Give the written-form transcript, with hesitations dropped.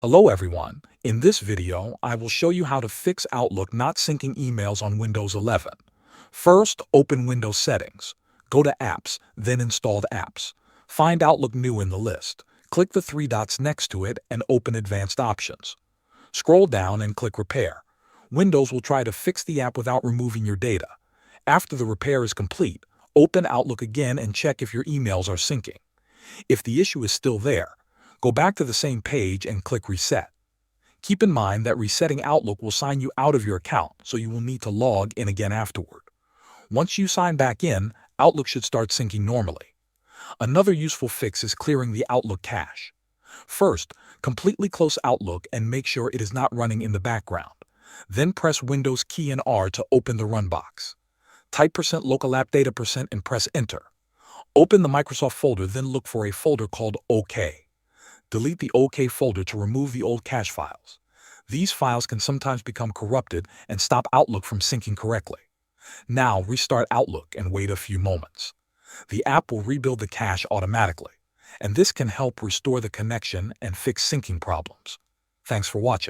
Hello everyone. In this video, I will show you how to fix Outlook not syncing emails on Windows 11. First, open Windows Settings. Go to Apps, then Installed Apps. Find Outlook New in the list. Click the three dots next to it and open Advanced Options. Scroll down and click Repair. Windows will try to fix the app without removing your data. After the repair is complete, open Outlook again and check if your emails are syncing. If the issue is still there, go back to the same page and click Reset. Keep in mind that resetting Outlook will sign you out of your account, so you will need to log in again afterward. Once you sign back in, Outlook should start syncing normally. Another useful fix is clearing the Outlook cache. First, completely close Outlook and make sure it is not running in the background. Then press Windows key and R to open the run box. Type %local app data % and press Enter. Open the Microsoft folder, then look for a folder called OK. Delete the OK folder to remove the old cache files. These files can sometimes become corrupted and stop Outlook from syncing correctly. Now restart Outlook and wait a few moments. The app will rebuild the cache automatically, and this can help restore the connection and fix syncing problems. Thanks for watching.